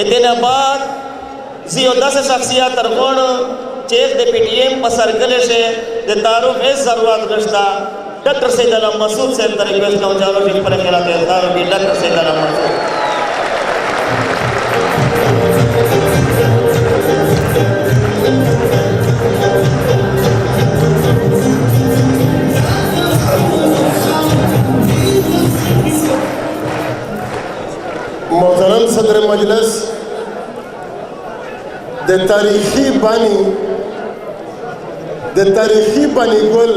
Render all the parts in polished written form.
اتنا بعد زیو 10 شخصیات ترغوڑ چیز دے پی ٹی ایم پسر گلے سے دے تعارف اس ضرورت رشتہ ڈاکٹر سید علم مسعود سے ریکویسٹ کروں چاہوں جی پر خیرات اظہار بھی ڈاکٹر سید علم مسعود. محترم صدر مجلس د تاریخی بانی گل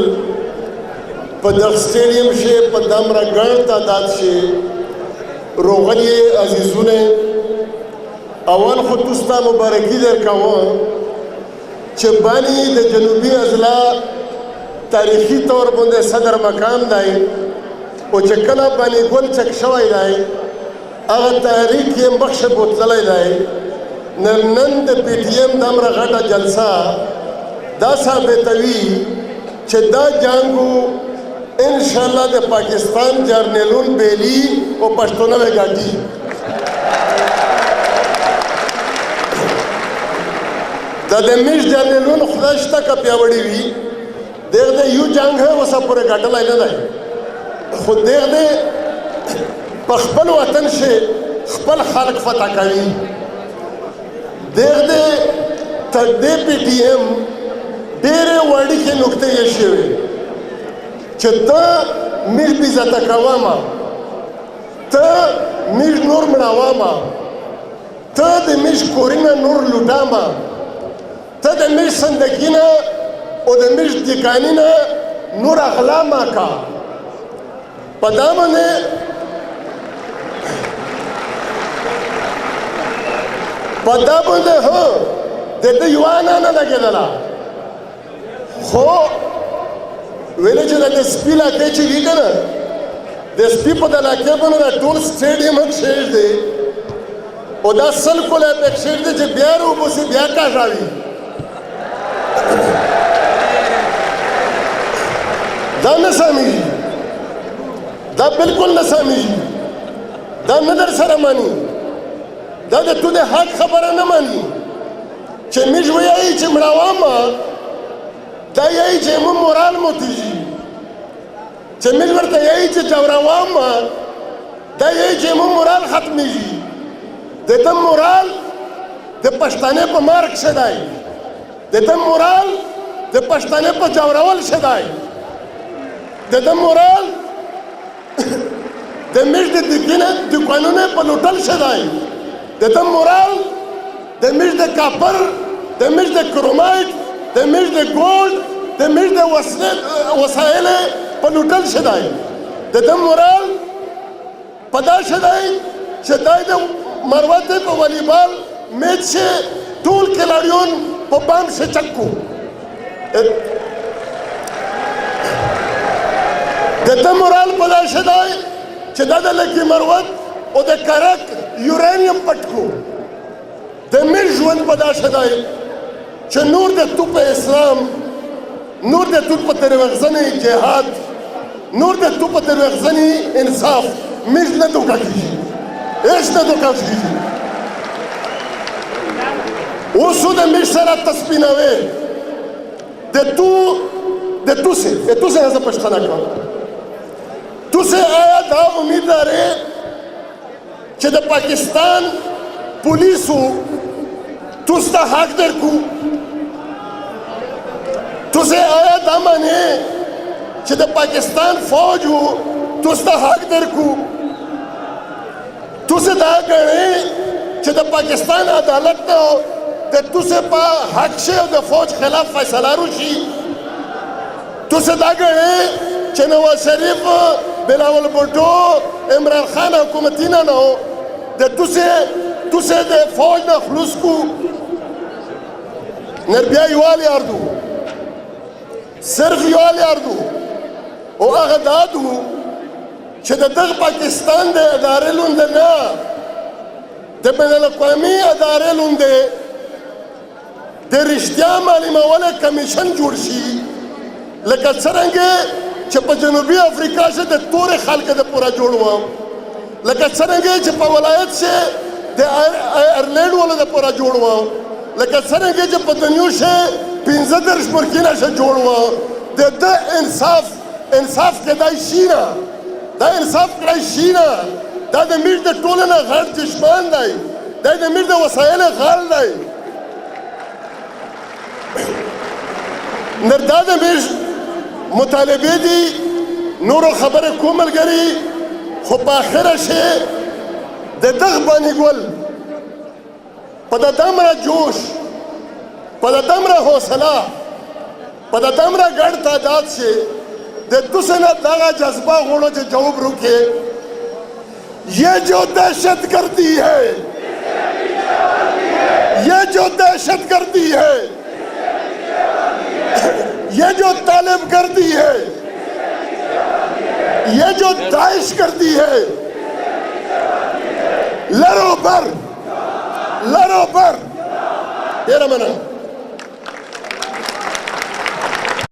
په دغه سټیډیم شي په دمره ګڼ تعداد شي روغلی عزیزونه اول خو تاسو مبارکي درکوم چې بانی د جنوبي اضلاع تاریخي طور باندې صدر مقام دی او چې کله بانی ګل چک شوی دی هغه تحریک یې مخ شه بوتلی دی نن د پی ټي ایم دمره غټه جلسه دا ثابتوي چې دا جنګو انشاءالله د پاکستان جرنیلون بیلی او پښتونه به ګټي. دا د میش جرنیلون خدای شته که پیاوړي وي دغه د یو جنګ اوسه پورې ګټلی نه دی خو دغه په خپل وطن شي خپل خلق فتح کوي. دغه تر دې پی ټي ایم ډېرې وړوکې نکتې یې شوې چې ته میش بېزته کومه ته میش نور مړومه ته د میش کورونه نور لوټامه ته د میش صندګي نه او د میش دکاني نه نور اغلا مه کا په دا باندې هو د ده یوه نه لګېدله خو ویلې چې د سپي علاقې چې وي که نه د سپي په د علاقې باندې دا ټول سټیډیم هم شیش دی او دا 100 کلی پکې شیش دی چې بیا راوباسي بیا کاږاوي دا نه سمېږي دا بلکل نه سمېږي دا نه در سره مني دا د تو د حق خبره نه مني چې میش ویایي چې مړومه دا یایي چې مو مورال موتیږي چې میش ورته یایي چې جورومه دا یایي چې مو مورال ختمیږي د ده مورال د پښتنې په مرګ ښه دی د ده مورال د پښتنې په جورول ښه دی د ده مورال د میش د دکانونو په لوټل ښه دی د ده مورال د میش د کاپر د میش د کرومایټ د میش د ګولډ د میش د وسایل په لوټل ښه دی د ده مورال په دا ښه دی چې دی د مروت په والیبال میچ چې ټول کلاړیون په بام ښه چک کو د ده مورال په دا ښه دی چې دا د لکي مروت او د کرک یورانیم پټ کو د میش ژوند په دا ښه دی چې نور د تو په اسلام نور د تو په تروغزنې جهاد نور د تو په تروغزنې انصاف میش نه دوکه کېږي هېڅ نه دوکه کېږي اوس د میش سره تسپینوې د تو سے زه پښتنه کوم تو سے آیا دا امید لرې چې د پاکستان پولیسو تاسو ته حق درکو تاسو آیا دا منې چې د پاکستان فوج تاسو ته حق درکو تاسو دا ګڼئ چې د پاکستان عدالت د تاسو په حق شي او د فوج خلاف فیصله وشي تاسو دا ګڼئ چې نواز شریف بلاول بھٹو عمران خان حکومتی نه نو د تاسو د فوج نه خلوص کو نربیا یوال یاردو صرف یوال یاردو او هغه دادو چې د دغه پاکستان د ادارې لوندې نه د بین الاقوامي ادارې لوندې د رښتیا معلومولو کمیشن جوړ شي لکه څرنګه چې په جنوبي افریقا کې د تورې خلک د پورا جوړ و لکه څرنګه چې په ولایت کې د آیرلینډ ولې دپاره جوړ وه لکه څرنګه چې په دنیا شه 15 ملکونه شه جوړ وه د ده انصاف کېدای شي نه دا انصاف کړی شي نه دا د میر د ټولو نه غټ دشمن دی دا د میر د وسایلو غل دی نر دا د میر مطالبې دي نورو خبرې کوم ملګري خو په آخره شی د دغه باني ګل په د دومره جوش په د دومره حوصله په د دومره ګډ تعداد شي د دوسه نه دغه جذبه غواړو چې جواب روکې ये जो दहशत गर्दी है ये जो दहशत गर्दी है ये जो तालिब गर्दी है ये जो दाइश गर्दी है लड़ो पर तेरा मना